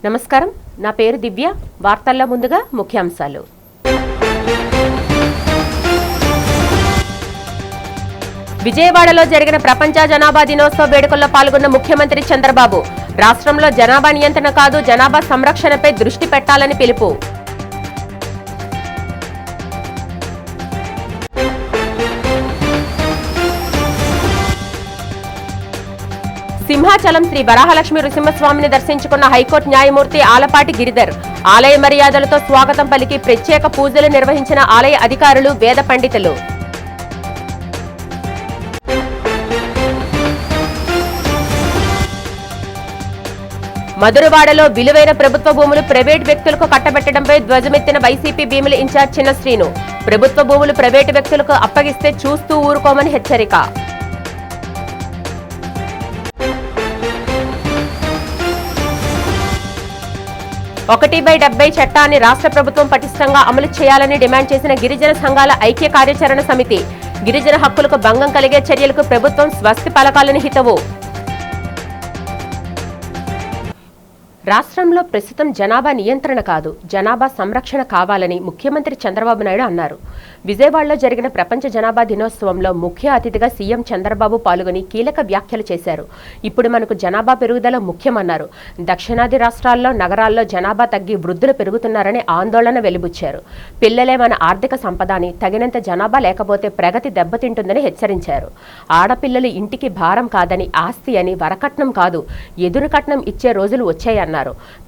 నమస్కారం, నా పేరు దివ్య. వార్తల్లో ముందుగా ముఖ్యాంశాలు. విజయవాడలో జరిగిన ప్రపంచ జనాభా దినోత్సవ వేడుకల్లో పాల్గొన్న ముఖ్యమంత్రి చంద్రబాబు రాష్ట్రంలో జనాభా నియంత్రణ కాదు, జనాభా సంరక్షణపై దృష్టి పెట్టాలని పిలుపు. సింహాచలం శ్రీ వరాహలక్ష్మి నృసింహస్వామిని దర్శించుకున్న హైకోర్టు న్యాయమూర్తి ఆలపాటి గిరిధర్ ఆలయ మర్యాదలతో స్వాగతం పలికి ప్రత్యేక పూజలు నిర్వహించిన ఆలయ అధికారులు, వేద పండితులు. మధురవాడలో విలువైన ప్రభుత్వ భూములు ప్రైవేటు వ్యక్తులకు కట్టబెట్టడంపై ధ్వజమెత్తిన వైసీపీ భీముల ఇన్ఛార్జ్ చిన్న శ్రీను. ప్రభుత్వ భూములు ప్రైవేటు వ్యక్తులకు అప్పగిస్తే చూస్తూ ఊరుకోమని హెచ్చరిక. 1/70 చట్టాన్ని రాష్ట్ర ప్రభుత్వం పటిష్టంగా అమలు చేయాలని డిమాండ్ చేసిన గిరిజన సంఘాల ఐక్య కార్యాచరణ సమితి. గిరిజన హక్కులకు భంగం కలిగే చర్యలకు ప్రభుత్వం స్వస్తి పలకాలని హితవు. రాష్ట్రంలో ప్రస్తుతం జనాభా నియంత్రణ కాదు, జనాభా సంరక్షణ కావాలని ముఖ్యమంత్రి చంద్రబాబు నాయుడు అన్నారు. విజయవాడలో జరిగిన ప్రపంచ జనాభా దినోత్సవంలో ముఖ్య అతిథిగా సీఎం చంద్రబాబు పాల్గొని కీలక వ్యాఖ్యలు చేశారు. ఇప్పుడు మనకు జనాభా పెరుగుదల ముఖ్యమన్నారు. దక్షిణాది రాష్ట్రాల్లో, నగరాల్లో జనాభా తగ్గి వృద్ధులు పెరుగుతున్నారని ఆందోళన వెలిబుచ్చారు. పిల్లలే మన ఆర్థిక సంపద అని, తగినంత జనాభా లేకపోతే ప్రగతి దెబ్బతింటుందని హెచ్చరించారు. ఆడపిల్లలు ఇంటికి భారం కాదని, ఆస్తి అని, వరకట్నం కాదు ఎదురు కట్నం ఇచ్చే రోజులు వచ్చాయన్నారు.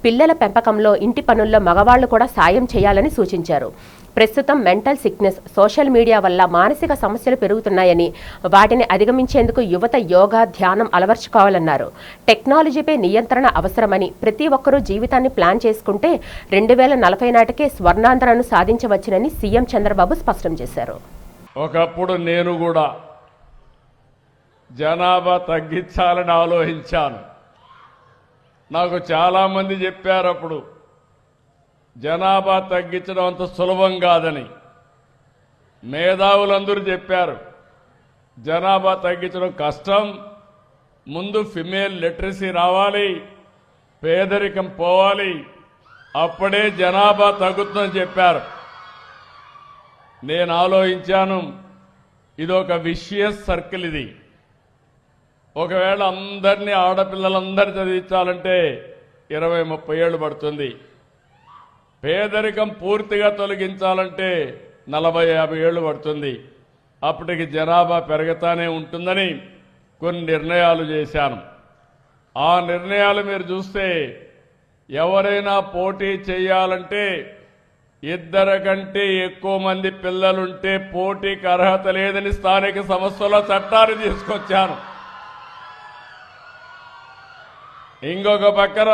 పిల్లల పెంపకంలో, ఇంటి పనుల్లో మగవాళ్లు కూడా సాయం చేయాలని సూచించారు. ప్రస్తుతం మెంటల్ సిక్నెస్, సోషల్ మీడియా వల్ల మానసిక సమస్యలు పెరుగుతున్నాయని, వాటిని అధిగమించేందుకు యువత యోగా, ధ్యానం అలవర్చుకోవాలన్నారు. టెక్నాలజీపై నియంత్రణ అవసరమని, ప్రతి ఒక్కరూ జీవితాన్ని ప్లాన్ చేసుకుంటే 2040 నాటికే స్వర్ణాంధ్రను సాధించవచ్చునని సీఎం చంద్రబాబు స్పష్టం చేశారు. ఒకప్పుడు నేను కూడా జనాభా తగ్గించాలని ఆలోచించాను. నాకు చాలామంది చెప్పారు అప్పుడు జనాభా తగ్గించడం అంత సులభం కాదని. మేధావులందరూ చెప్పారు జనాభా తగ్గించడం కష్టం, ముందు ఫిమేల్ లిటరసీ రావాలి, పేదరికం పోవాలి, అప్పుడే జనాభా తగ్గుతుందని చెప్పారు. నేను ఆలోచించాను, ఇదొక విషియస్ సర్కిల్. ఇది ఒకవేళ అందరినీ, ఆడపిల్లలందరినీ చదివించాలంటే 20-30 ఏళ్ళు పడుతుంది. పేదరికం పూర్తిగా తొలగించాలంటే 40-50 ఏళ్ళు పడుతుంది. అప్పటికి జనాభా పెరుగుతానే ఉంటుందని కొన్ని నిర్ణయాలు చేశాను. ఆ నిర్ణయాలు మీరు చూస్తే ఎవరైనా పోటీ చేయాలంటే 2 కంటే ఎక్కువ మంది పిల్లలుంటే పోటీకి అర్హత లేదని స్థానిక సంస్థల చట్టాన్ని తీసుకొచ్చాను. ఇంకొక పక్కన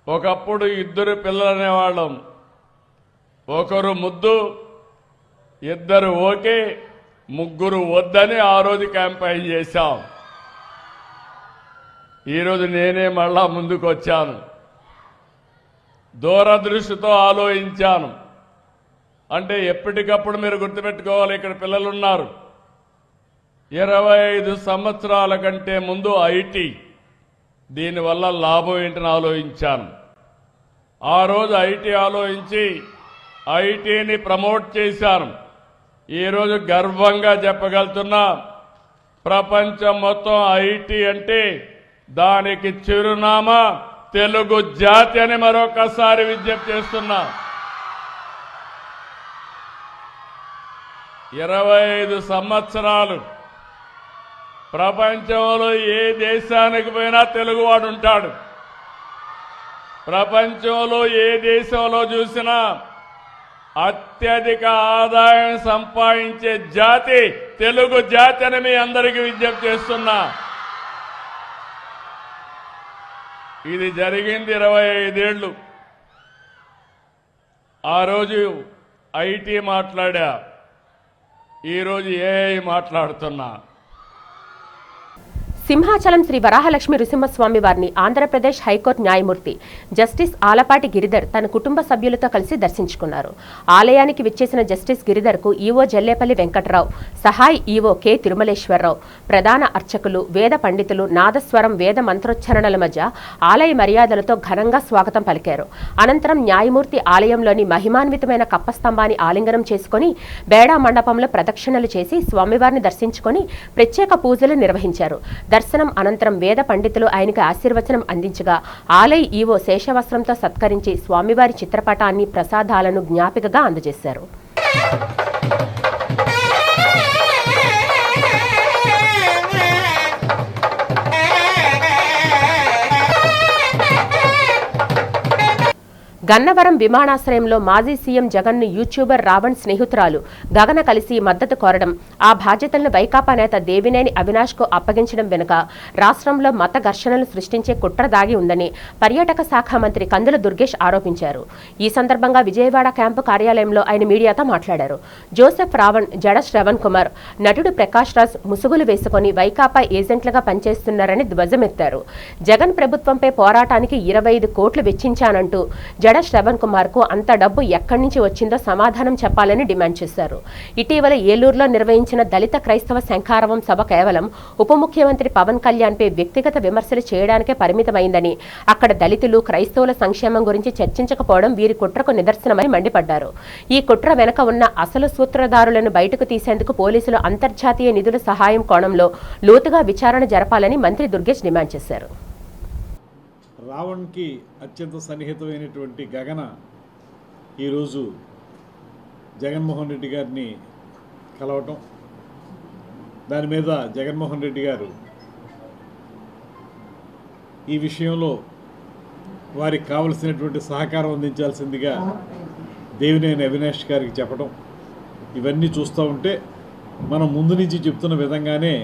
ఒకప్పుడు 2 పిల్లలు అనేవాళ్ళం. ఒకరు ముద్దు, 2 ఓకే, 3 వద్దని ఆ రోజు క్యాంపెయిన్ చేశాం. ఈరోజు నేనే మళ్ళా ముందుకు వచ్చాను. దూరదృష్టితో ఆలోచించాను. అంటే ఎప్పటికప్పుడు మీరు గుర్తుపెట్టుకోవాలి, ఇక్కడ పిల్లలున్నారు. 25 సంవత్సరాల కంటే ముందు ఐటీ, దీనివల్ల లాభం ఏంటని ఆలోచించాను. ఆ రోజు ఐటీ ఆలోచించి ఐటీని ప్రమోట్ చేశాను. ఈరోజు గర్వంగా చెప్పగలుగుతున్నా, ప్రపంచం మొత్తం ఐటీ అంటే దానికి చిరునామా తెలుగు జాతి అని మరొకసారి విజ్ఞప్తి చేస్తున్నా. 25 సంవత్సరాలు ప్రపంచంలో ఏ దేశానికి పోయినా తెలుగువాడు ఉంటాడు. ప్రపంచంలో ఏ దేశంలో చూసినా అత్యధిక ఆదాయం సంపాదించే జాతి తెలుగు జాతి అని మీ అందరికీ విజ్ఞప్తి చేస్తున్నా. ఇది జరిగింది 25 ఏళ్ళు. ఆ రోజు ఐటీ మాట్లాడా, ఈరోజు ఏఐ మాట్లాడుతున్నా. సింహాచలం శ్రీ వరాహలక్ష్మి నృసింహస్వామి వారిని ఆంధ్రప్రదేశ్ హైకోర్టు న్యాయమూర్తి జస్టిస్ ఆలపాటి గిరిధర్ తన కుటుంబ సభ్యులతో కలిసి దర్శించుకున్నారు. ఆలయానికి విచ్చేసిన జస్టిస్ గిరిధర్కు ఈవో జల్లేపల్లి వెంకటరావు, సహాయ్ ఈవో కె తిరుమలేశ్వరరావు, ప్రధాన అర్చకులు, వేద పండితులు నాదస్వరం వేద మంత్రోచ్చరణల మధ్య ఆలయ మర్యాదలతో ఘనంగా స్వాగతం పలికారు. అనంతరం న్యాయమూర్తి ఆలయంలోని మహిమాన్వితమైన కప్పస్తంభాన్ని ఆలింగనం చేసుకుని బేడా మండపంలో ప్రదక్షిణలు చేసి స్వామివారిని దర్శించుకుని ప్రత్యేక పూజలు నిర్వహించారు. దర్శనం అనంతరం వేద పండితులు ఆయనకు ఆశీర్వచనం అందించగా ఆలయ ఈవో శేషవస్త్రంతో సత్కరించి స్వామివారి చిత్రపటాన్ని, ప్రసాదాలను జ్ఞాపికగా అందజేశారు. గన్నవరం విమానాశ్రయంలో మాజీ సీఎం జగన్ను యూట్యూబర్ రావణ్ స్నేహితురాలు గగన కలిసి మద్దతు కోరడం, ఆ బాధ్యతలను వైకాపా నేత దేవినేని అవినాష్కు అప్పగించడం వెనుక రాష్ట్రంలో మత ఘర్షణలు సృష్టించే కుట్ర దాగి ఉందని పర్యాటక శాఖ మంత్రి కందుల దుర్గేష్ ఆరోపించారు. ఈ సందర్భంగా విజయవాడ క్యాంపు కార్యాలయంలో ఆయన మీడియాతో మాట్లాడారు. జోసెఫ్ రావణ్, జడ శ్రవణ్ కుమార్, నటుడు ప్రకాష్ రాజ్ ముసుగులు వేసుకుని వైకాపా ఏజెంట్లుగా పనిచేస్తున్నారని ధ్వజమెత్తారు. జగన్ ప్రభుత్వంపై పోరాటానికి 25 కోట్లు వెచ్చించానంటూ జడ శ్రవణ్ కుమార్ కు అంత డబ్బు ఎక్కడి నుంచి వచ్చిందో సమాధానం చెప్పాలని డిమాండ్ చేశారు. ఇటీవల ఏలూరులో నిర్వహించిన దళిత క్రైస్తవ శంఖారవం సభ కేవలం ఉప ముఖ్యమంత్రి పవన్ కళ్యాణ్ పై వ్యక్తిగత విమర్శలు చేయడానికే పరిమితమైందని, అక్కడ దళితులు, క్రైస్తవుల సంక్షేమం గురించి చర్చించకపోవడం వీరి కుట్రకు నిదర్శనమని మండిపడ్డారు. ఈ కుట్ర వెనుక ఉన్న అసలు సూత్రధారులను బయటకు తీసేందుకు పోలీసులు అంతర్జాతీయ నిధుల సహాయం కోణంలో లోతుగా విచారణ జరపాలని మంత్రి దుర్గేష్ డిమాండ్ చేశారు. రావణ్కి అత్యంత సన్నిహితమైనటువంటి గగన ఈరోజు జగన్మోహన్ రెడ్డి గారిని కలవటం, దాని మీద జగన్మోహన్ రెడ్డి గారు ఈ విషయంలో వారికి కావలసినటువంటి సహకారం అందించాల్సిందిగా దేవినేని అవినాష్ గారికి చెప్పడం, ఇవన్నీ చూస్తూ ఉంటే మనం ముందు నుంచి చెప్తున్న విధంగానే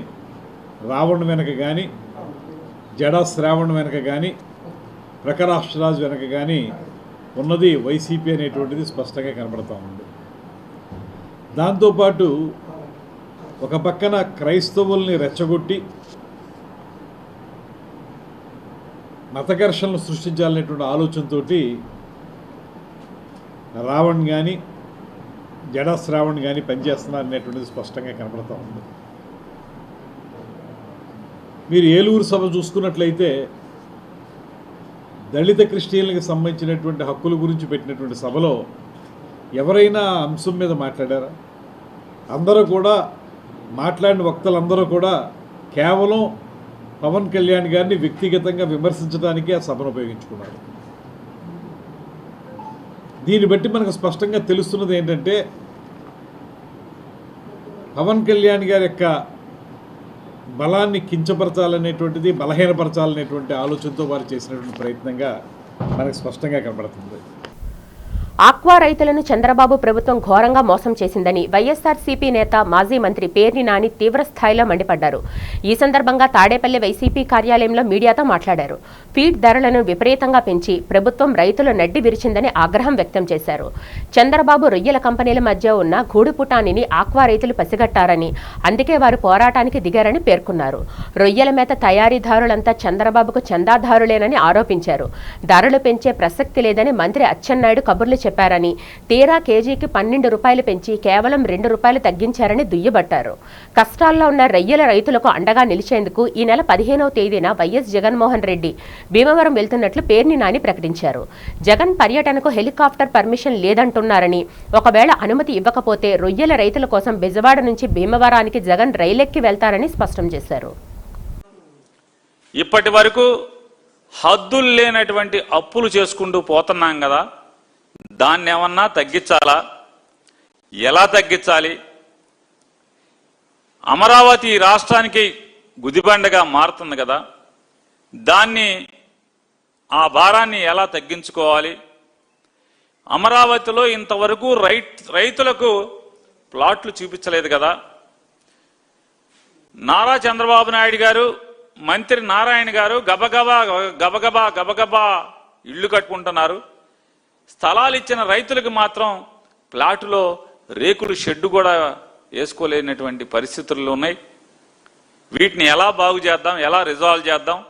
రావణ్ వెనక కానీ, జడా శ్రావణ్ వెనక కానీ, ప్రకాష్ రాజ్ వెనక కానీ ఉన్నది వైసీపీ అనేటువంటిది స్పష్టంగా కనబడుతూ ఉంది. దాంతోపాటు ఒక పక్కన క్రైస్తవుల్ని రెచ్చగొట్టి మత ఘర్షణలు సృష్టించాలనేటువంటి ఆలోచనతో రావణ్ కానీ, జడా శ్రావణ్ కానీ పనిచేస్తున్నారు అనేటువంటిది స్పష్టంగా కనబడుతూ ఉంది. మీరు ఏలూరు సభ చూసుకున్నట్లయితే దళిత క్రిస్టియన్లకు సంబంధించినటువంటి హక్కుల గురించి పెట్టినటువంటి సభలో ఎవరైనా అంశం మీద మాట్లాడారా? అందరూ కూడా మాట్లాడిన వక్తలందరూ కూడా కేవలం పవన్ కళ్యాణ్ గారిని వ్యక్తిగతంగా విమర్శించడానికి ఆ సభను ఉపయోగించుకున్నారు. దీన్ని బట్టి మనకు స్పష్టంగా తెలుస్తున్నది ఏంటంటే పవన్ కళ్యాణ్ గారి యొక్క బలాన్ని కించపరచాలనేటువంటిది, బలహీనపరచాలనేటువంటి ఆలోచనతో వారు చేసినటువంటి ప్రయత్నంగా మనకు స్పష్టంగా కనబడుతుంది. ఆక్వా రైతులను చంద్రబాబు ప్రభుత్వం ఘోరంగా మోసం చేసిందని వైఎస్ఆర్సీపీ నేత, మాజీ మంత్రి పేర్ని నాని తీవ్రస్థాయిలో మండిపడ్డారు. ఈ సందర్భంగా తాడేపల్లి వైసీపీ కార్యాలయంలో మీడియాతో మాట్లాడారు. ఫీడ్ ధరలను విపరీతంగా పెంచి ప్రభుత్వం రైతుల నడ్డి విరిచిందని ఆగ్రహం వ్యక్తం చేశారు. చంద్రబాబు రొయ్యల కంపెనీల మధ్య ఉన్న గూడుపుటానిని ఆక్వా రైతులు పసిగట్టారని, అందుకే వారు పోరాటానికి దిగారని పేర్కొన్నారు. రొయ్యల మేత తయారీదారులంతా చంద్రబాబుకు చందాదారులేనని ఆరోపించారు. ధరలు పెంచే ప్రసక్తి లేదని మంత్రి అచ్చెన్నాయుడు కబుర్లు చెప్పారని, తీరా కేజీకి 12 రూపాయలు పెంచి కేవలం 2 రూపాయలు తగ్గించారని దుయ్యబట్టారు. కష్టాల్లో ఉన్న రొయ్యల రైతులకు అండగా నిలిచేందుకు ఈ నెల 15వ తేదీన వైఎస్ జగన్మోహన్ రెడ్డి భీమవరం వెళ్తున్నట్లు పేర్ని నాని ప్రకటించారు. జగన్ పర్యటనకు హెలికాప్టర్ పర్మిషన్ లేదంటున్నారని, ఒకవేళ అనుమతి ఇవ్వకపోతే రొయ్యల రైతుల కోసం బెజవాడ నుంచి భీమవరానికి జగన్ రైలెక్కి వెళ్తారని స్పష్టం చేశారు. ఇప్పటి వరకు హద్దులు లేనటువంటి అప్పులు చేసుకుంటూ పోతున్నాం కదా, దాన్ని ఏమన్నా తగ్గించాలా? ఎలా తగ్గించాలి? అమరావతి రాష్ట్రానికి గుదిబండగా మారుతుంది కదా, దాన్ని, ఆ భారాన్ని ఎలా తగ్గించుకోవాలి? అమరావతిలో ఇంతవరకు రైతులకు ప్లాట్లు చూపించలేదు కదా. నారా చంద్రబాబు నాయుడు గారు, మంత్రి నారాయణ గారు గబగబా ఇళ్లు కట్టుకుంటున్నారు. స్థలాలు ఇచ్చిన రైతులకు మాత్రం ప్లాటులో రేకులు షెడ్డు కూడా వేసుకోలేనటువంటి పరిస్థితులు ఉన్నాయి. వీటిని ఎలా బాగు చేద్దాం, ఎలా రిజాల్వ్ చేద్దాం.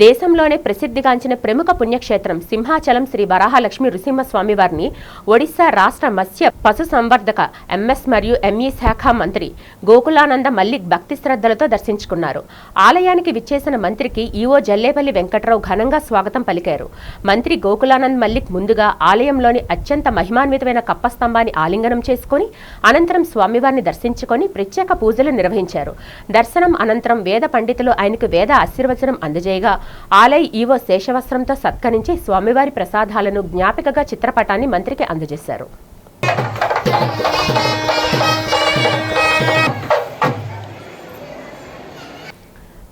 దేశంలోనే ప్రసిద్ధిగాంచిన ప్రముఖ పుణ్యక్షేత్రం సింహాచలం శ్రీ వరాహలక్ష్మి నృసింహస్వామి వారిని ఒడిశా రాష్ట్ర మత్స్య పశు సంవర్ధక ఎంఎస్ మరియు ఎంఈ శాఖ మంత్రి గోకులానంద మల్లిక్ భక్తి శ్రద్ధలతో దర్శించుకున్నారు. ఆలయానికి విచ్చేసిన మంత్రికి ఈవో జల్లేపల్లి వెంకట్రావు ఘనంగా స్వాగతం పలికారు. మంత్రి గోకులానంద్ మల్లిక్ ముందుగా ఆలయంలోని అత్యంత మహిమాన్వితమైన కప్పస్తంభాన్ని ఆలింగనం చేసుకుని అనంతరం స్వామివారిని దర్శించుకొని ప్రత్యేక పూజలు నిర్వహించారు. దర్శనం అనంతరం వేద పండితులు ఆయనకు వేద ఆశీర్వచనం అందజేయగా ఆలయ ఈవో శేషవస్త్రంతో సత్కరించి స్వామివారి ప్రసాదాలను జ్ఞాపికగా చిత్రపటాన్ని మంత్రికి అందజేశారు.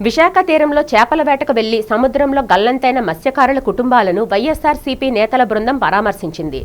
విశాఖ తీరంలో చేపల వేటకు వెళ్లి సముద్రంలో గల్లంతైన మత్స్యకారుల కుటుంబాలను వైఎస్ఆర్సీపీ నేతల బృందం పరామర్శించింది.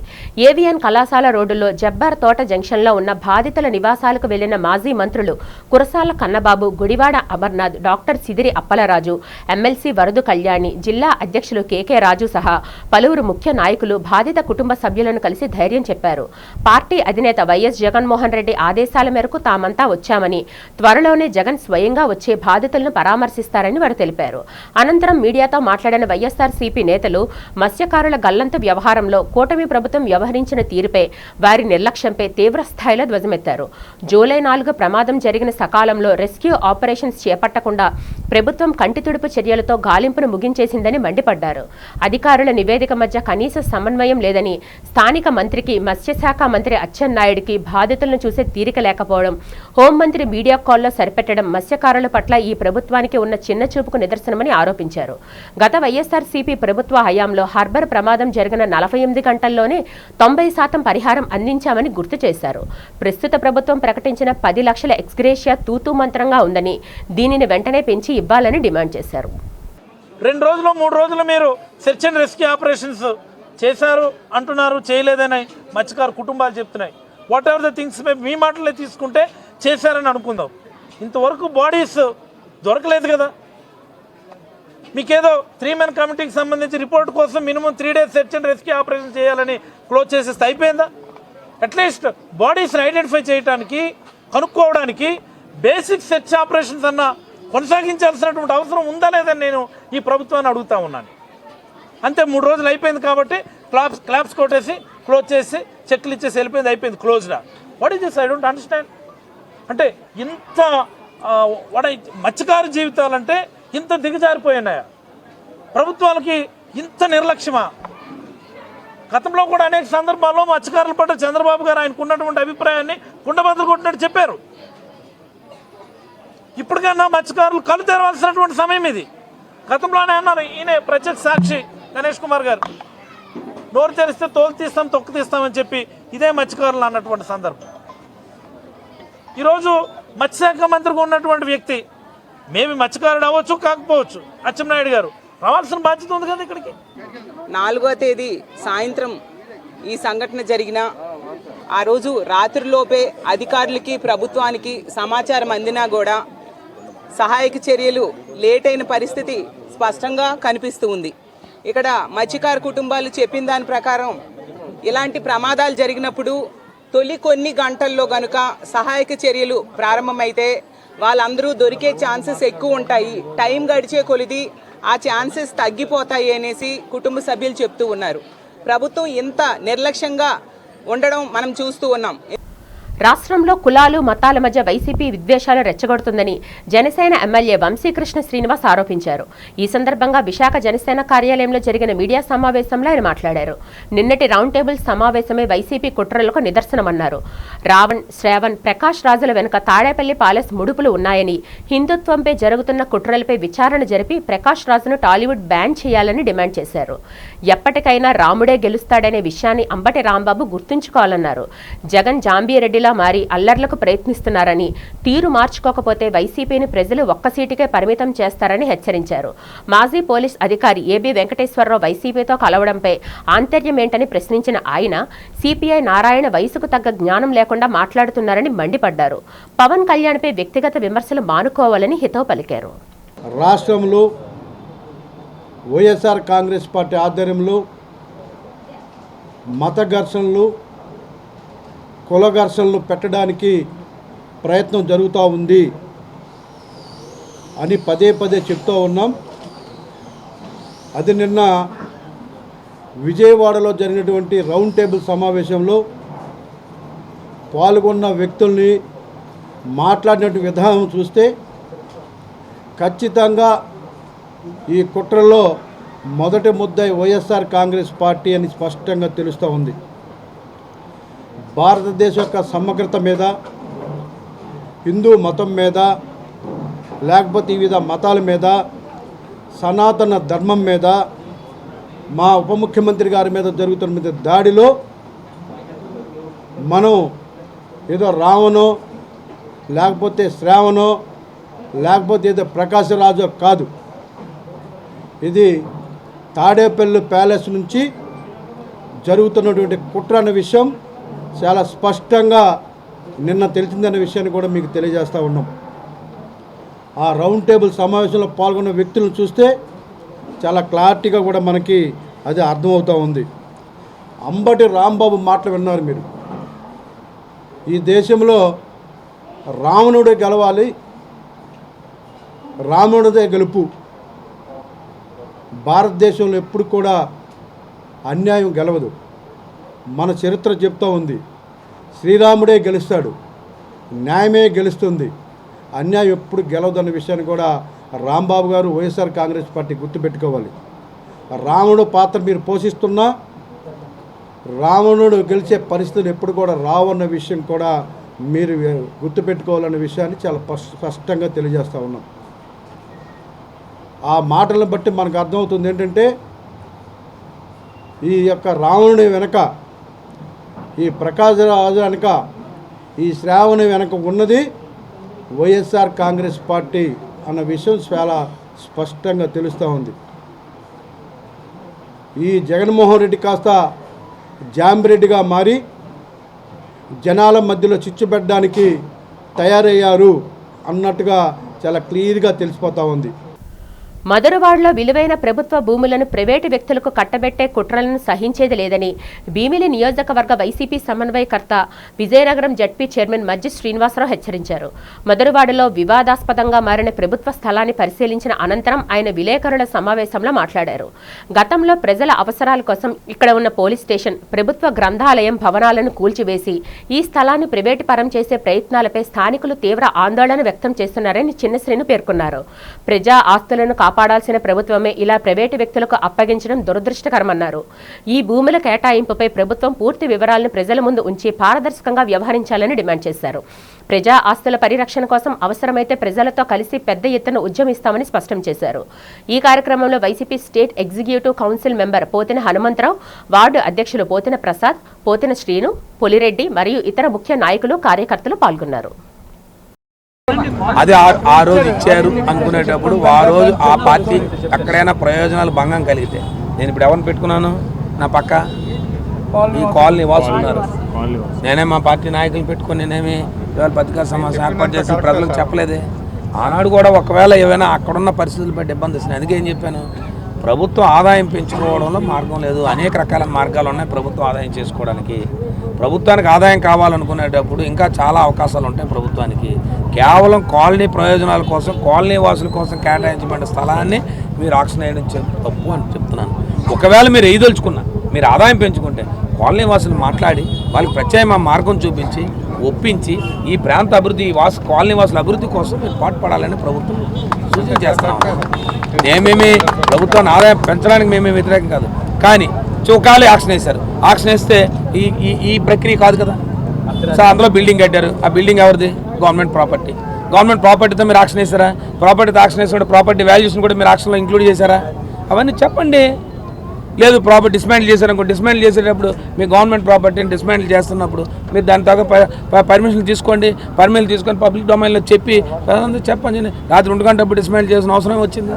ఏవిఎన్ కళాశాల రోడ్డులో జబ్బార్ తోట జంక్షన్లో ఉన్న బాధితుల నివాసాలకు వెళ్లిన మాజీ మంత్రులు కురసాల కన్నబాబు, గుడివాడ అమర్నాథ్, డాక్టర్ సిదిరి అప్పలరాజు, ఎమ్మెల్సీ వరదు కళ్యాణి, జిల్లా అధ్యక్షులు కేకే రాజు సహా పలువురు ముఖ్య నాయకులు బాధిత కుటుంబ సభ్యులను కలిసి ధైర్యం చెప్పారు. పార్టీ అధినేత వైఎస్ జగన్మోహన్ రెడ్డి ఆదేశాల మేరకు తామంతా వచ్చామని, త్వరలోనే జగన్ స్వయంగా వచ్చే బాధితులను పరామర్శిస్తారని వారు తెలిపారు. అనంతరం మీడియాతో మాట్లాడిన వైఎస్ఆర్సీపీ నేతలు మత్స్యకారుల గల్లంతు వ్యవహారంలో కూటమి ప్రభుత్వం వ్యవహరించిన తీరుపై, వారి నిర్లక్ష్యంపై తీవ్ర స్థాయిలో ధ్వజమెత్తారు. జూలై 4 ప్రమాదం జరిగిన సకాలంలో రెస్క్యూ ఆపరేషన్స్ చేపట్టకుండా ప్రభుత్వం కంటితుడుపు చర్యలతో గాలింపును ముగించేసిందని మండిపడ్డారు. అధికారుల నివేదిక మధ్య కనీస సమన్వయం లేదని, స్థానిక మంత్రికి మత్స్యశాఖ మంత్రి అచ్చెన్నాయుడికి బాధితులను చూసే తీరిక లేకపోవడం, హోంమంత్రి మీడియా కాల్లో సరిపెట్టడం మత్స్యకారుల పట్ల ఈ ప్రభుత్వానికి ఉన్న చిన్న చూపుకు నిదర్శనమని ఆరోపించారు. గత వైఎస్ఆర్సీపీ ప్రభుత్వ హయాంలో హార్బర్ ప్రమాదం జరిగిన 48 గంటల్లోనే 90% పరిహారం అందించామని గుర్తు చేశారు. ప్రస్తుత ప్రభుత్వం ప్రకటించిన 10 లక్షల ఎక్స్గ్రేషియా తూతూ మంత్రంగా ఉందని, దీనిని వెంటనే పెంచి ఇవ్వాలని డిమాండ్ చేశారు. 2 రోజులు 3 రోజులు మీరు సెర్చ్ అండ్ రెస్క్యూ ఆపరేషన్స్ చేశారు అంటున్నారు, చేయలేదని మత్స్యకారు కుటుంబాలు చెప్తున్నాయి. వాట్ ఎవర్ ద థింగ్స్ మీ మాటలే తీసుకుంటే చేశారని అనుకుందాం. ఇంతవరకు బాడీస్ దొరకలేదు కదా. మీకేదో 3-man కమిటీకి సంబంధించి రిపోర్ట్ కోసం minimum 3 days search and rescue operation చేయాలని క్లోజ్ చేసేస్తే అయిపోయిందా? అట్లీస్ట్ బాడీస్ని ఐడెంటిఫై చేయడానికి, కనుక్కోవడానికి బేసిక్ సెర్చ్ ఆపరేషన్స్ అన్న కొనసాగించాల్సినటువంటి అవసరం ఉందా లేదని నేను ఈ ప్రభుత్వాన్ని అడుగుతా ఉన్నాను. అంతే, 3 రోజులు అయిపోయింది కాబట్టి క్లాప్స్ కొట్టేసి క్లోజ్ చేసి చెక్లు ఇచ్చేసి వెళ్ళిపోయింది, అయిపోయింది, క్లోజ్డా. What is this? I don't understand. అంటే ఇంత మత్స్యకారు జీవితాలంటే ఇంత దిగజారిపోయినాయా? ప్రభుత్వాలకి ఇంత నిర్లక్ష్యమా? గతంలో కూడా అనేక సందర్భాల్లో మత్స్యకారుల పట్ల చంద్రబాబు గారు ఆయనకు ఉన్నటువంటి అభిప్రాయాన్ని కుండబద్దలు కొట్టినట్టు చెప్పారు. ఇప్పటికైనా మత్స్యకారులు కళ్ళు తెరవాల్సినటువంటి సమయం ఇది. గతంలోనే అన్నారు, ఈయన ప్రత్యక్ష సాక్షి గణేష్ కుమార్ గారు, నోరు తెరిస్తే తోలు తీస్తాం, తొక్కు తీస్తామని చెప్పి ఇదే మత్స్యకారులు అన్నటువంటి సందర్భం. ఈరోజు మత్స్యశాఖ మంత్రిగా ఉన్నటువంటి వ్యక్తి, మేబీ మత్స్యకారుడు అవ్వచ్చు, కాకపోవచ్చు, అచ్చెన్నాయుడు గారు రావాల్సిన బాధ్యత ఉంది కదా ఇక్కడికి. 4వ తేదీ సాయంత్రం ఈ సంఘటన జరిగిన ఆ రోజు రాత్రిలోపే అధికారులకి, ప్రభుత్వానికి సమాచారం అందినా కూడా సహాయక చర్యలు లేట్ అయిన పరిస్థితి స్పష్టంగా కనిపిస్తూ ఉంది. ఇక్కడ మత్స్యకారు కుటుంబాలు చెప్పిన దాని ప్రకారం ఇలాంటి ప్రమాదాలు జరిగినప్పుడు తొలి కొన్ని గంటల్లో గనుక సహాయక చర్యలు ప్రారంభమైతే వాళ్ళందరూ దొరికే ఛాన్సెస్ ఎక్కువ ఉంటాయి, టైం గడిచే కొలిది ఆ ఛాన్సెస్ తగ్గిపోతాయి అనేసి కుటుంబ సభ్యులు చెప్తూ ఉన్నారు. ప్రభుత్వం ఇంత నిర్లక్ష్యంగా ఉండడం మనం చూస్తూ ఉన్నాం. రాష్ట్రంలో కులాలు, మతాల మధ్య వైసీపీ విద్వేషాలు రెచ్చగొడుతుందని జనసేన ఎమ్మెల్యే వంశీకృష్ణ శ్రీనివాస్ ఆరోపించారు. ఈ సందర్భంగా విశాఖ జనసేన కార్యాలయంలో జరిగిన మీడియా సమావేశంలో ఆయన మాట్లాడారు. నిన్నటి రౌండ్ టేబుల్ సమావేశమే వైసీపీ కుట్రలకు నిదర్శనమన్నారు. రావణ్, శ్రావణ్, ప్రకాష్ రాజుల వెనుక తాడేపల్లి ప్యాలెస్ ముడుపులు ఉన్నాయని, హిందుత్వంపై జరుగుతున్న కుట్రలపై విచారణ జరిపి ప్రకాష్ రాజును టాలీవుడ్ బ్యాన్ చేయాలని డిమాండ్ చేశారు. ఎప్పటికైనా రాముడే గెలుస్తాడనే విషయాన్ని అంబటి రాంబాబు గుర్తుంచుకోవాలన్నారు. జగన్ జాంబీరెడ్డిలా మారి అల్లర్లకు ప్రయత్నిస్తున్నారని, తీరు మార్చుకోకపోతే వైసీపీని ప్రజలు ఒక్క సీటుకే పరిమితం చేస్తారని హెచ్చరించారు. మాజీ పోలీస్ అధికారి ఏబీ వెంకటేశ్వరరావు వైసీపీతో కలవడంపై ఆంతర్యమేంటని ప్రశ్నించిన ఆయన, సిపిఐ నారాయణ వయసుకు తగ్గ జ్ఞానం లేకుండా మాట్లాడుతున్నారని మండిపడ్డారు. పవన్ కళ్యాణ్పై వ్యక్తిగత విమర్శలు మానుకోవాలని హితవు పలికారు. రాష్ట్రంలో వైఎస్ఆర్ కాంగ్రెస్ పార్టీ ఆధ్వర్యంలో మత ఘర్షణలు, కుల ఘర్షణలు పెట్టడానికి ప్రయత్నం జరుగుతూ ఉంది అని పదే పదే చెప్తూ ఉన్నాం. అది నిన్న విజయవాడలో జరిగినటువంటి రౌండ్ టేబుల్ సమావేశంలో పాల్గొన్న వ్యక్తుల్ని మాట్లాడినటువంటి విధానం చూస్తే ఖచ్చితంగా ఈ కుట్రలో మొదటి ముద్దాయి వైఎస్ఆర్ కాంగ్రెస్ పార్టీ అని స్పష్టంగా తెలుస్తూ ఉంది. భారతదేశం యొక్క సమగ్రత మీద, హిందూ మతం మీద, లేకపోతే వివిధ మతాల మీద, సనాతన ధర్మం మీద, మా ఉప ముఖ్యమంత్రి గారి మీద జరుగుతున్న దాడిలో మనం ఏదో రావణో లేకపోతే శ్రావణో లేకపోతే ఏదో ప్రకాశరాజు కాదు. ఇది తాడేపల్లి ప్యాలెస్ నుంచి జరుగుతున్నటువంటి కుట్ర అనే విషయం చాలా స్పష్టంగా నిన్న తెలిసిందనే విషయాన్ని కూడా మీకు తెలియజేస్తూ ఉన్నాం. ఆ రౌండ్ టేబుల్ సమావేశంలో పాల్గొన్న వ్యక్తులను చూస్తే చాలా క్లారిటీగా కూడా మనకి అది అర్థమవుతూ ఉంది. అంబటి రాంబాబు మాటలు విన్నారు మీరు. ఈ దేశంలో రావణుడే గెలవాలి, రావణుడే గెలుపు. భారతదేశంలో ఎప్పుడు కూడా అన్యాయం గెలవదు. మన చరిత్ర చెప్తూ ఉంది, శ్రీరాముడే గెలుస్తాడు, న్యాయమే గెలుస్తుంది, అన్యాయం ఎప్పుడు గెలవదన్న విషయాన్ని కూడా రాంబాబు గారు వైఎస్ఆర్ కాంగ్రెస్ పార్టీ గుర్తుపెట్టుకోవాలి. రావణుడు పాత్ర మీరు పోషిస్తున్నా రావణుడు గెలిచే పరిస్థితులు ఎప్పుడు కూడా రావన్న విషయం కూడా మీరు గుర్తుపెట్టుకోవాలన్న విషయాన్ని చాలా స్పష్టంగా తెలియజేస్తూ ఉన్నాం. ఆ మాటలను బట్టి మనకు అర్థమవుతుంది ఏంటంటే ఈ యొక్క రావణుడి వెనక, ఈ ప్రకాశరాజు వెనక, ఈ శ్రావణి వెనక ఉన్నది వైఎస్ఆర్ కాంగ్రెస్ పార్టీ అన్న విషయం చాలా స్పష్టంగా తెలుస్తూ ఉంది. ఈ జగన్మోహన్ రెడ్డి కాస్త జాంబిరెడ్డిగా మారి జనాల మధ్యలో చిచ్చుపెట్టడానికి తయారయ్యారు అన్నట్టుగా చాలా క్లియర్గా తెలిసిపోతూ ఉంది. మధురవాడలో విలువైన ప్రభుత్వ భూములను ప్రైవేటు వ్యక్తులకు కట్టబెట్టే కుట్రలను సహించేది లేదని భీమిలి నియోజకవర్గ వైసీపీ సమన్వయకర్త విజయనగరం జడ్పీ చైర్మన్ మజ్జి శ్రీనివాసరావు హెచ్చరించారు. మధురవాడలో వివాదాస్పదంగా మారిన ప్రభుత్వ స్థలాన్ని పరిశీలించిన అనంతరం ఆయన విలేకరుల సమావేశంలో మాట్లాడారు. గతంలో ప్రజల అవసరాల కోసం ఇక్కడ ఉన్న పోలీస్ స్టేషన్, ప్రభుత్వ గ్రంథాలయం భవనాలను కూల్చివేసి ఈ స్థలాన్ని ప్రైవేటు పరం చేసే ప్రయత్నాలపై స్థానికులు తీవ్ర ఆందోళన వ్యక్తం చేస్తున్నారని చిన్నశ్రీను పేర్కొన్నారు. ప్రజా ఆస్తులను కాపాడాల్సిన ప్రభుత్వమే ఇలా ప్రైవేటు వ్యక్తులకు అప్పగించడం దురదృష్టకరమన్నారు. ఈ భూముల కేటాయింపుపై ప్రభుత్వం పూర్తి వివరాలను ప్రజల ముందు ఉంచి పారదర్శకంగా వ్యవహరించాలని డిమాండ్ చేశారు. ప్రజా ఆస్తుల పరిరక్షణ కోసం అవసరమైతే ప్రజలతో కలిసి పెద్ద ఎత్తున ఉద్యమిస్తామని స్పష్టం చేశారు. ఈ కార్యక్రమంలో YCP state executive council member Pothina Hanumantharao, ward అధ్యక్షులు పోతిన ప్రసాద్, పోతిన శ్రీను, పొలిరెడ్డి మరియు ఇతర ముఖ్య నాయకులు, కార్యకర్తలు పాల్గొన్నారు. అది ఆ రోజు ఇచ్చారు అనుకునేటప్పుడు ఆ రోజు ఆ పార్టీ ఎక్కడైనా ప్రయోజనాలు భంగం కలిగితే, నేను ఇప్పుడు ఎవరిని పెట్టుకున్నాను నా పక్క ఈ కాలనీ వాసులు ఉన్నారు, నేనే మా పార్టీ నాయకులు పెట్టుకొని నేనేమి ఇవాళ పత్రికా సమావేశం ఏర్పాటు చేసి ప్రజలకు చెప్పలేదే. ఆనాడు కూడా ఒకవేళ ఏమైనా అక్కడున్న పరిస్థితులు బట్టి ఇబ్బంది వస్తున్నాయి. అందుకే ఏం చెప్పాను, ప్రభుత్వం ఆదాయం పెంచుకోవడంలో మార్గం లేదు, అనేక రకాల మార్గాలు ఉన్నాయి ప్రభుత్వం ఆదాయం చేసుకోవడానికి. ప్రభుత్వానికి ఆదాయం కావాలనుకునేటప్పుడు ఇంకా చాలా అవకాశాలు ఉంటాయి ప్రభుత్వానికి. కేవలం కాలనీ ప్రయోజనాల కోసం, కాలనీ వాసుల కోసం కేటాయించబడిన స్థలాన్ని మీరు ఆక్షన్ వేయడం తప్పు అని చెప్తున్నాను. ఒకవేళ మీరు ఎయిదలుచుకున్నా, మీరు ఆదాయం పెంచుకుంటే కాలనీ వాసులు మాట్లాడి వాళ్ళకి ప్రత్యేకమైన మార్గం చూపించి ఒప్పించి ఈ ప్రాంత అభివృద్ధి కాలనీ వాసుల అభివృద్ధి కోసం మీరు పాటుపడాలని ప్రభుత్వం సూచన చేస్తాం. మేమేమి ప్రభుత్వాన్ని ఆదాయం పెంచడానికి మేమేమి వ్యతిరేకం కాదు, కానీ చౌకాలు ఆక్షన్ వేశారు. ఆక్షన్ వేస్తే ఈ ప్రక్రియ కాదు కదా సార్. అందులో బిల్డింగ్ కట్టారు, ఆ బిల్డింగ్ ఎవరిది? Government property. గవర్నమెంట్ ప్రాపర్టీతో మీరు ఆక్షన్ వేసారా? ప్రాపర్టీతో ఆక్షన్ వేసినప్పుడు ప్రాపర్టీ వాల్యూస్ని కూడా మీరు ఆక్షన్లో ఇంక్లూడ్ చేశారా? అవన్నీ చెప్పండి. లేదు ప్రాపర్టీ డిస్మాంటిల్ చేశారనుకో, డిస్మాంటిల్ చేసేటప్పుడు మీ గవర్నమెంట్ ప్రాపర్టీని డిస్మాంటిల్ చేస్తున్నప్పుడు మీరు దాని తగ్గ పర్మిషన్ తీసుకోండి. పర్మిషన్ తీసుకొని పబ్లిక్ డొమైన్లో చెప్పి చెప్పండి. రాత్రి 2 గంటలప్పుడు డిస్మాంటిల్ చేసిన అవసరం వచ్చింది.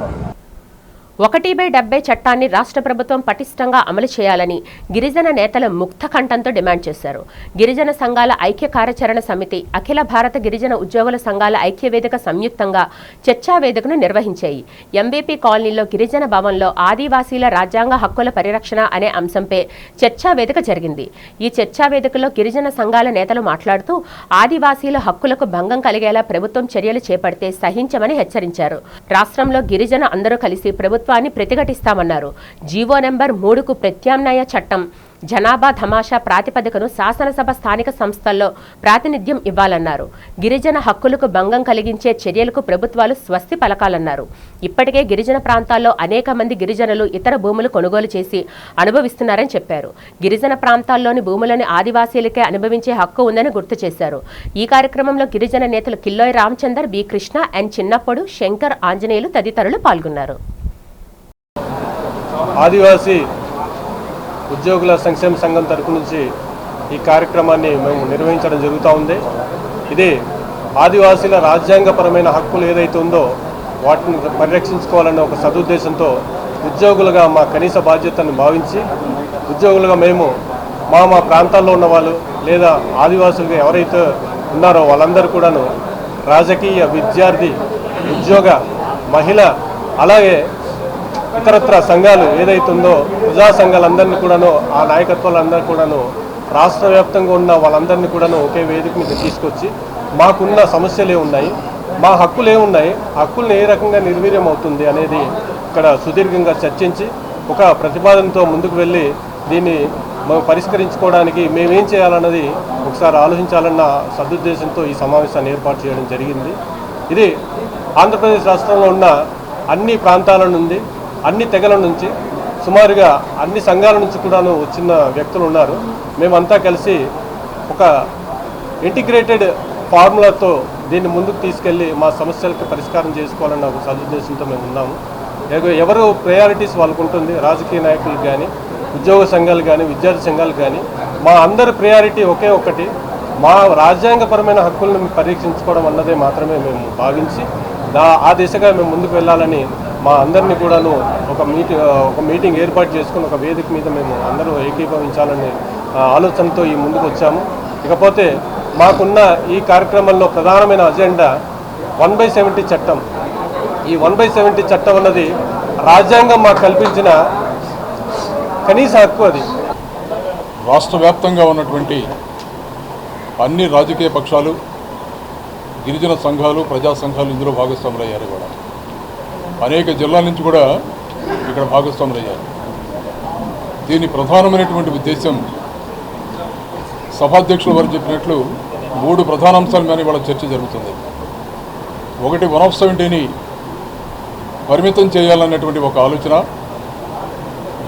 1/70 చట్టాన్ని రాష్ట్ర ప్రభుత్వం పటిష్టంగా అమలు చేయాలని గిరిజన నేతల ముక్త కంఠంతో డిమాండ్ చేశారు. గిరిజన సంఘాల ఐక్య కార్యాచరణ సమితి, అఖిల భారత గిరిజన ఉద్యోగుల సంఘాల ఐక్యవేదిక సంయుక్తంగా చర్చా వేదికను నిర్వహించాయి. ఎంబీపీ కాలనీలో గిరిజన భవన్లో ఆదివాసీల రాజ్యాంగ హక్కుల పరిరక్షణ అనే అంశంపై చర్చా వేదిక జరిగింది. ఈ చర్చా వేదికలో గిరిజన సంఘాల నేతలు మాట్లాడుతూ ఆదివాసీల హక్కులకు భంగం కలిగేలా ప్రభుత్వం చర్యలు చేపడితే సహించమని హెచ్చరించారు. రాష్ట్రంలో గిరిజన అందరూ కలిసి ప్రభుత్వాన్ని ప్రతిఘటిస్తామన్నారు. జీవో నెంబర్ 3కు ప్రత్యామ్నాయ చట్టం, జనాభా ధమాషా ప్రాతిపదికను శాసనసభ స్థానిక సంస్థల్లో ప్రాతినిధ్యం ఇవ్వాలన్నారు. గిరిజన హక్కులకు భంగం కలిగించే చర్యలకు ప్రభుత్వాలు స్వస్తి పలకాలన్నారు. ఇప్పటికే గిరిజన ప్రాంతాల్లో అనేక మంది గిరిజనులు ఇతర భూములు కొనుగోలు చేసి అనుభవిస్తున్నారని చెప్పారు. గిరిజన ప్రాంతాల్లోని భూములను ఆదివాసీలకే అనుభవించే హక్కు ఉందని గుర్తు చేశారు. ఈ కార్యక్రమంలో గిరిజన నేతలు కిల్లోయ్ రామచందర్, బి కృష్ణ, ఎన్ చిన్నప్పడు, శంకర్, ఆంజనేయులు తదితరులు పాల్గొన్నారు. ఆదివాసీ ఉద్యోగుల సంక్షేమ సంఘం తరపు నుంచి ఈ కార్యక్రమాన్ని మేము నిర్వహించడం జరుగుతూ ఉంది. ఇది ఆదివాసీల రాజ్యాంగపరమైన హక్కులు ఏదైతే ఉందో వాటిని పరిరక్షించుకోవాలన్న ఒక సదుద్దేశంతో ఉద్యోగులుగా మా కనీస బాధ్యతను భావించి ఉద్యోగులుగా మేము మా ప్రాంతాల్లో ఉన్న వాళ్ళు లేదా ఆదివాసులుగా ఎవరైతే ఉన్నారో వాళ్ళందరూ కూడాను రాజకీయ, విద్యార్థి, ఉద్యోగ, మహిళ, అలాగే ఇతరత్ర సంఘాలు ఏదైతుందో ప్రజా సంఘాలందరినీ కూడాను ఆ నాయకత్వాలందరూ కూడాను రాష్ట్ర వ్యాప్తంగా ఉన్న వాళ్ళందరినీ కూడాను ఒకే వేదిక మీద తీసుకొచ్చి మాకున్న సమస్యలు ఏమున్నాయి, మా హక్కులు ఏమున్నాయి, హక్కుల్ని ఏ రకంగా నిర్వీర్యం అవుతుంది అనేది ఇక్కడ సుదీర్ఘంగా చర్చించి ఒక ప్రతిపాదనతో ముందుకు వెళ్ళి దీన్ని మేము పరిష్కరించుకోవడానికి మేమేం చేయాలన్నది ఒకసారి ఆలోచించాలన్న సదుద్దేశంతో ఈ సమావేశాన్ని ఏర్పాటు చేయడం జరిగింది. ఇది ఆంధ్రప్రదేశ్ రాష్ట్రంలో ఉన్న అన్ని ప్రాంతాల నుండి, అన్ని తెగల నుంచి, సుమారుగా అన్ని సంఘాల నుంచి కూడాను వచ్చిన వ్యక్తులు ఉన్నారు. మేమంతా కలిసి ఒక ఇంటిగ్రేటెడ్ ఫార్ములాతో దీన్ని ముందుకు తీసుకెళ్ళి మా సమస్యలకు పరిష్కారం చేసుకోవాలన్న ఒక సదుద్దేశంతో మేము ఉన్నాము. ఎవరు ప్రయారిటీస్ వాళ్ళకు ఉంటుంది, రాజకీయ నాయకులకు కానీ, ఉద్యోగ సంఘాలు కానీ, విద్యార్థి సంఘాలు కానీ, మా అందరి ప్రయారిటీ ఒకే ఒకటి, మా రాజ్యాంగపరమైన హక్కులను పరీక్షించుకోవడం అన్నదే మాత్రమే మేము భావించి ఆ దిశగా మేము ముందుకు వెళ్ళాలని మా అందరినీ కూడాను ఒక మీటింగ్ ఏర్పాటు చేసుకుని ఒక వేదిక మీద మేము అందరూ ఏకీభవించాలనే ఆలోచనతో ఈ ముందుకు వచ్చాము. ఇకపోతే మాకున్న ఈ కార్యక్రమంలో ప్రధానమైన అజెండా 1/70 చట్టం. ఈ 1/70 చట్టం అన్నది రాజ్యాంగం మాకు కల్పించిన కనీస హక్కు. అది రాష్ట్ర వ్యాప్తంగా ఉన్నటువంటి అన్ని రాజకీయ పక్షాలు, గిరిజన సంఘాలు, ప్రజా సంఘాలు ఇందులో భాగస్వాములయ్యారు. కూడా అనేక జిల్లాల నుంచి కూడా ఇక్కడ భాగస్వాములయ్యారు. దీని ప్రధానమైనటువంటి ఉద్దేశం సభాధ్యక్షులు వారు చెప్పినట్లు 3 ప్రధాన అంశాల మీద ఇవాళ చర్చ జరుగుతుంది. ఒకటి 170ని పరిమితం చేయాలన్నటువంటి ఒక ఆలోచన,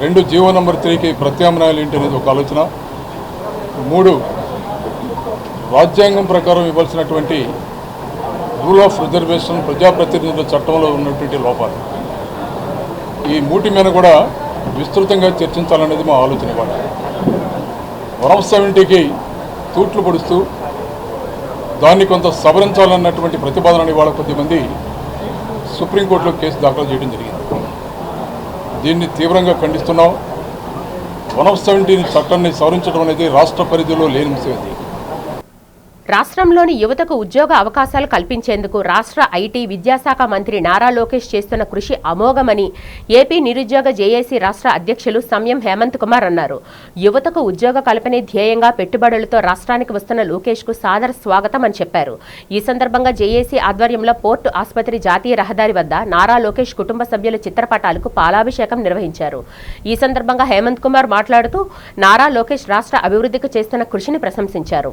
2 జీవో నెంబర్ 3కి ప్రత్యామ్నాయాలు ఏంటి అనేది ఒక ఆలోచన, 3 రాజ్యాంగం ప్రకారం ఇవ్వాల్సినటువంటి రూల్ ఆఫ్ రిజర్వేషన్, ప్రజాప్రతినిధుల చట్టంలో ఉన్నటువంటి లోపాలు, ఈ 3 మీద కూడా విస్తృతంగా చర్చించాలనేది మా ఆలోచన. ఇవాళ 170కి తూట్లు పొడుస్తూ దాన్ని కొంత సవరించాలన్నటువంటి ప్రతిపాదనని ఇవాళ కొద్దిమంది సుప్రీంకోర్టులో కేసు దాఖలు చేయడం జరిగింది. దీన్ని తీవ్రంగా ఖండిస్తున్నాం. 170 చట్టాన్ని సవరించడం అనేది రాష్ట్ర పరిధిలో లేని అంశం. ఇది రాష్ట్రంలోని యువతకు ఉద్యోగ అవకాశాలు కల్పించేందుకు రాష్ట్ర ఐటీ విద్యాశాఖ మంత్రి నారా లోకేష్ చేస్తున్న కృషి అమోఘమని ఏపీ నిరుద్యోగ జేఏసీ రాష్ట్ర అధ్యక్షులు సంయం హేమంత్ కుమార్ అన్నారు. యువతకు ఉద్యోగ కల్పనే ధ్యేయంగా పెట్టుబడులతో రాష్ట్రానికి వస్తున్న లోకేష్ కు సాదర స్వాగతం అని చెప్పారు. ఈ సందర్భంగా జేఏసీ ఆధ్వర్యంలో పోర్టు ఆసుపత్రి జాతీయ రహదారి వద్ద నారా లోకేష్ కుటుంబ సభ్యుల చిత్రపటాలకు పాలాభిషేకం నిర్వహించారు. ఈ సందర్భంగా హేమంత్ కుమార్ మాట్లాడుతూ నారా లోకేష్ రాష్ట్ర అభివృద్ధికి చేస్తున్న కృషిని ప్రశంసించారు.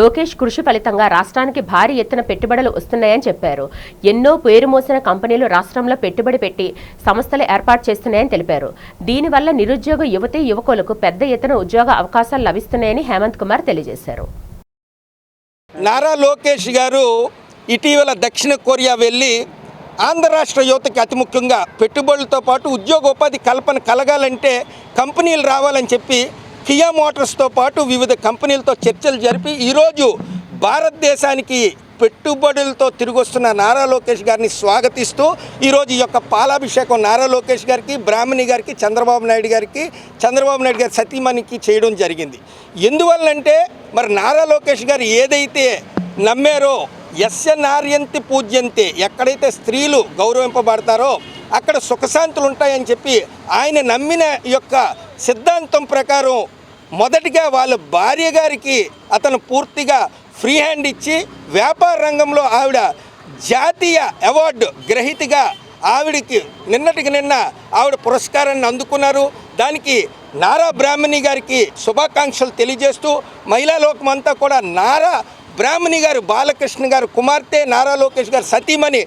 లోకేష్ కృషి ఫలితంగా రాష్ట్రానికి భారీ ఎత్తున పెట్టుబడులు వస్తున్నాయని చెప్పారు. ఎన్నో పేరు మోసిన కంపెనీలు రాష్ట్రంలో పెట్టుబడి పెట్టి సంస్థలు ఏర్పాటు చేస్తున్నాయని తెలిపారు. దీనివల్ల నిరుద్యోగ యువతీ యువకులకు పెద్ద ఎత్తున ఉద్యోగ అవకాశాలు లభిస్తున్నాయని హేమంత్ కుమార్ తెలియజేశారు. నారా లోకేష్ గారు ఇటీవల దక్షిణ కొరియా వెళ్ళి ఆంధ్ర రాష్ట్ర యువతకి అతి ముఖ్యంగా పెట్టుబడులతో పాటు ఉద్యోగోపాధి కల్పన కలగాలంటే కంపెనీలు రావాలని చెప్పి కియా మోటార్స్తో పాటు వివిధ కంపెనీలతో చర్చలు జరిపి ఈరోజు భారతదేశానికి పెట్టుబడులతో తిరిగి వస్తున్న నారా లోకేష్ గారిని స్వాగతిస్తూ ఈరోజు ఈ యొక్క పాలాభిషేకం నారా లోకేష్ గారికి, బ్రాహ్మణి గారికి, చంద్రబాబు నాయుడు గారి సతీమణికి చేయడం జరిగింది. ఎందువల్లంటే మరి నారా లోకేష్ గారు ఏదైతే నమ్మారో యస్యనార్యంతి పూజ్యంతే, ఎక్కడైతే స్త్రీలు గౌరవింపబడతారో అక్కడ సుఖశాంతులు ఉంటాయని చెప్పి ఆయన నమ్మిన యొక్క సిద్ధాంతం ప్రకారం మొదటిగా వాళ్ళ భార్య గారికి అతను పూర్తిగా ఫ్రీ హ్యాండ్ ఇచ్చి వ్యాపార రంగంలో ఆవిడ జాతీయ అవార్డు గ్రహీతగా ఆవిడికి నిన్నటికి నిన్న ఆవిడ పురస్కారాన్ని అందుకున్నారు. దానికి నారా బ్రాహ్మణి గారికి శుభాకాంక్షలు తెలియజేస్తూ మహిళా లోకమంతా కూడా నారా బ్రాహ్మణి గారు, బాలకృష్ణ గారు కుమార్తె, నారా లోకేష్ గారు సతీమణి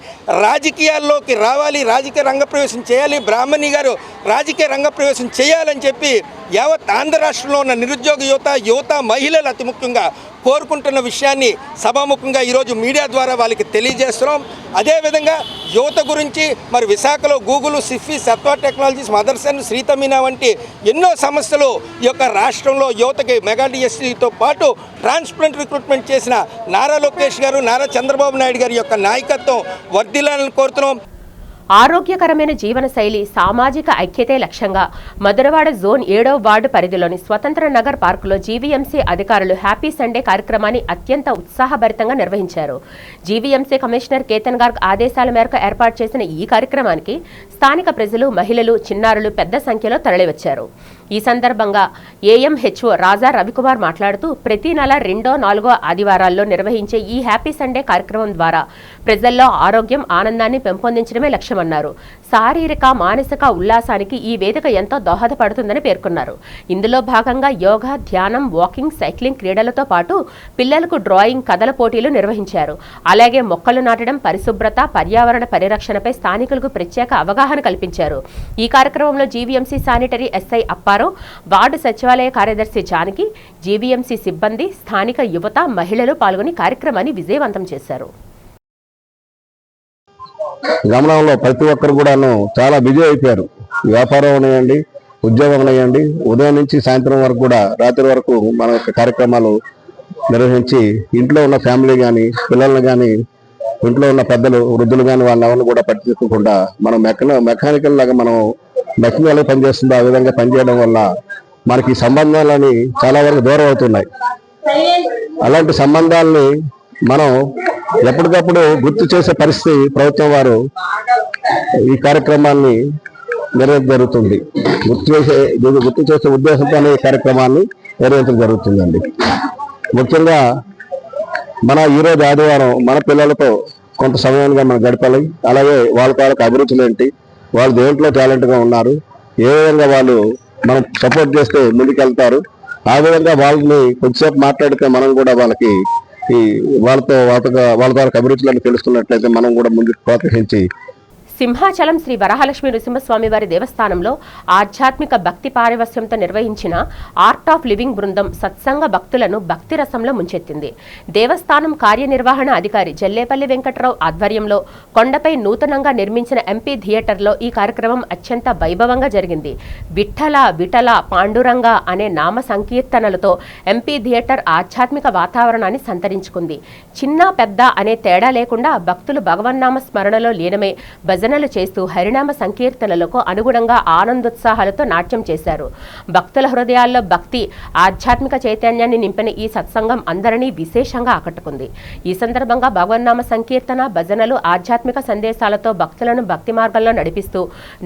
రాజకీయాల్లోకి రావాలి, రాజకీయ రంగప్రవేశం చేయాలి, బ్రాహ్మణి గారు రాజకీయ రంగప్రవేశం చేయాలని చెప్పి యావత్ ఆంధ్ర రాష్ట్రంలో ఉన్న నిరుద్యోగ యువత మహిళలు అతి ముఖ్యంగా కోరుకుంటున్న విషయాన్ని సభాముఖంగా ఈరోజు మీడియా ద్వారా వాళ్ళకి తెలియజేస్తున్నాం. అదేవిధంగా యువత గురించి మరి విశాఖలో Google, Sify, Satva technologies, Motherson, శ్రీతమీనా వంటి ఎన్నో సంస్థలు ఈ యొక్క రాష్ట్రంలో యువతకి మెగా డిఎస్సీతో పాటు ట్రాన్స్పరెంట్ రిక్రూట్మెంట్ చేసిన నారా లోకేష్ గారు, నారా చంద్రబాబు నాయుడు గారి యొక్క నాయకత్వం వర్ధిల్లాలని కోరుతున్నాం. ఆరోగ్యకరమైన జీవనశైలి, సామాజిక ఐక్యతే లక్ష్యంగా మధురవాడ జోన్ 7వ వార్డు పరిధిలోని స్వతంత్ర నగర్ పార్కులో జీవీఎంసీ అధికారులు హ్యాపీ సండే కార్యక్రమాన్ని అత్యంత ఉత్సాహభరితంగా నిర్వహించారు. జీవీఎంసీ కమిషనర్ కేతన్ గార్గ్ ఆదేశాల మేరకు ఏర్పాటు చేసిన ఈ కార్యక్రమానికి స్థానిక ప్రజలు, మహిళలు, చిన్నారులు పెద్ద సంఖ్యలో తరలివచ్చారు. ఈ సందర్భంగా ఏఎంహెచ్ఓ రాజా రవికుమార్ మాట్లాడుతూ ప్రతి నెల 2వ, 4వ ఆదివారాల్లో నిర్వహించే ఈ హ్యాపీ సండే కార్యక్రమం ద్వారా ప్రజల్లో ఆరోగ్యం, ఆనందాన్ని పెంపొందించడమే లక్ష్యమన్నారు. శారీరక, మానసిక ఉల్లాసానికి ఈ వేదిక ఎంతో దోహదపడుతుందని పేర్కొన్నారు. ఇందులో భాగంగా యోగా, ధ్యానం, వాకింగ్, సైక్లింగ్ క్రీడలతో పాటు పిల్లలకు డ్రాయింగ్, కథల పోటీలు నిర్వహించారు. అలాగే మొక్కలు నాటడం, పరిశుభ్రత, పర్యావరణ పరిరక్షణపై స్థానికులకు ప్రత్యేక అవగాహన కల్పించారు. ఈ కార్యక్రమంలో GVMC sanitary SI Apparao, ward సచివాలయ కార్యదర్శి జానకి, జీవీఎంసీ సిబ్బంది, స్థానిక యువత, మహిళలు పాల్గొని కార్యక్రమాన్ని విజయవంతం చేశారు. గమనంలో ప్రతి ఒక్కరు కూడాను చాలా బిజీ అయిపోయారు. వ్యాపారం ఉన్నాయండి, ఉద్యోగం ఉన్నాయండి. ఉదయం నుంచి సాయంత్రం వరకు కూడా, రాత్రి వరకు మన యొక్క కార్యక్రమాలు నిర్వహించి ఇంట్లో ఉన్న ఫ్యామిలీ కానీ, పిల్లలను కానీ, ఇంట్లో ఉన్న పెద్దలు, వృద్ధులు కానీ వాళ్ళని ఎవరిని కూడా పట్టించుకోకుండా మనం మెకానికల్ లాగా మనం మెషిన్ ఎలా పనిచేస్తుందో ఆ విధంగా పనిచేయడం వల్ల మనకి సంబంధాలని చాలా వరకు దూరం అవుతున్నాయి. అలాంటి సంబంధాలని మనం ఎప్పటికప్పుడు గుర్తు చేసే పరిస్థితి ప్రభుత్వం వారు ఈ కార్యక్రమాన్ని నిర్వహించడం జరుగుతుంది. గుర్తు చేసే ఉద్దేశంతోనే ఈ కార్యక్రమాన్ని నిర్వహించడం జరుగుతుందండి. ముఖ్యంగా మన ఈరోజు ఆదివారం మన పిల్లలతో కొంత సమయంగా మనం గడపాలి. అలాగే వాళ్ళ అభిరుచులు ఏంటి, వాళ్ళు దేంట్లో టాలెంట్గా ఉన్నారు, ఏ విధంగా వాళ్ళు మనం సపోర్ట్ చేస్తే ముందుకెళ్తారు, ఆ విధంగా వాళ్ళని కొద్దిసేపు మాట్లాడితే మనం కూడా వాళ్ళకి వాళ్ళ ద్వారా అభిరుచులను తెలుసుకున్నట్లయితే మనం కూడా ముందుకు ప్రోత్సహించి సింహాచలం శ్రీ వరహాలక్ష్మి నృసింహస్వామివారి దేవస్థానంలో ఆధ్యాత్మిక భక్తి పారవస్యంతో నిర్వహించిన ఆర్ట్ ఆఫ్ లివింగ్ బృందం సత్సంగ భక్తులను భక్తి రసంలో ముంచెత్తింది. దేవస్థానం కార్యనిర్వహణ అధికారి జల్లేపల్లి వెంకట్రావు ఆధ్వర్యంలో కొండపై నూతనంగా నిర్మించిన ఎంపీ థియేటర్లో ఈ కార్యక్రమం అత్యంత వైభవంగా జరిగింది. విఠల విఠల పాండురంగ అనే నామ సంకీర్తనలతో ఎంపీ థియేటర్ ఆధ్యాత్మిక వాతావరణాన్ని సంతరించుకుంది. చిన్న పెద్ద అనే తేడా లేకుండా భక్తులు భగవన్నామ స్మరణలో లీనమై భజనలు చేస్తూ హరినామ సంకీర్తనలకు అనుగుణంగా ఆనందోత్సాహాలతో నాట్యం చేశారు. భక్తుల హృదయాల్లో భక్తి, ఆధ్యాత్మిక చైతన్యాన్ని నింపిన ఈ సత్సంగం అందరినీ విశేషంగా ఆకట్టుకుంది. ఈ సందర్భంగా భగవన్నామ సంకీర్తన, భజనలు, ఆధ్యాత్మిక సందేశాలతో భక్తులను భక్తి మార్గంలో నడిపిస్తూ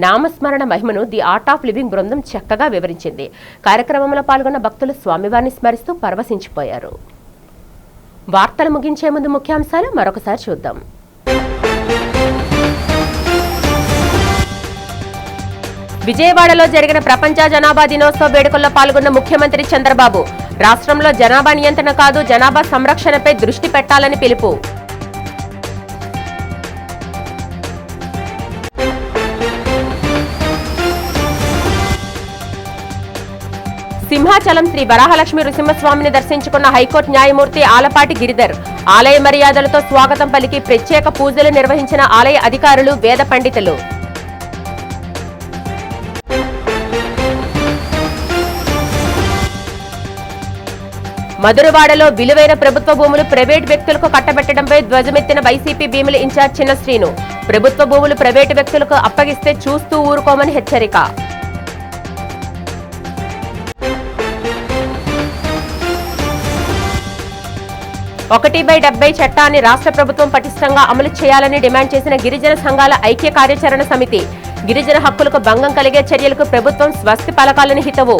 నామస్మరణ మహిమను ది ఆర్ట్ ఆఫ్ లివింగ్ బృందం చక్కగా వివరించింది. కార్యక్రమంలో పాల్గొన్న భక్తులు స్వామివారిని స్మరిస్తూ పరవశించిపోయారు. వార్తలు ముగించే ముందు ముఖ్యాంశాలు మరొకసారి చూద్దాం. విజయవాడలో జరిగిన ప్రపంచ జనాభా దినోత్సవ వేడుకల్లో పాల్గొన్న ముఖ్యమంత్రి చంద్రబాబు రాష్ట్రంలో జనాభా నియంత్రణ కాదు, జనాభా సంరక్షణపై దృష్టి పెట్టాలని పిలుపు. సింహాచలం శ్రీ వరాహలక్ష్మి నృసింహస్వామిని దర్శించుకున్న హైకోర్టు న్యాయమూర్తి ఆలపాటి గిరిధర్ ఆలయ మర్యాదలతో స్వాగతం పలికి ప్రత్యేక పూజలు నిర్వహించిన ఆలయ అధికారులు, వేద పండితులు. మధురవాడలో విలువైన ప్రభుత్వ భూములు ప్రైవేటు వ్యక్తులకు కట్టబెట్టడంపై ధ్వజమెత్తిన వైసీపీ భీముల ఇన్ఛార్జ్ చిన్న శ్రీను. ప్రభుత్వ భూములు ప్రైవేటు వ్యక్తులకు అప్పగిస్తే చూస్తూ ఊరుకోమని హెచ్చరిక. ఒకటి బై 70 చట్టాన్ని రాష్ట్ర ప్రభుత్వం పటిష్టంగా అమలు చేయాలని డిమాండ్ చేసిన గిరిజన సంఘాల ఐక్య కార్యాచరణ సమితి. గిరిజన హక్కులకు భంగం కలిగే చర్యలకు ప్రభుత్వం స్వస్తి పలకాలని హితవు.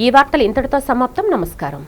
ఈ వార్తలు ఇంతటితో సమాప్తం. నమస్కారం.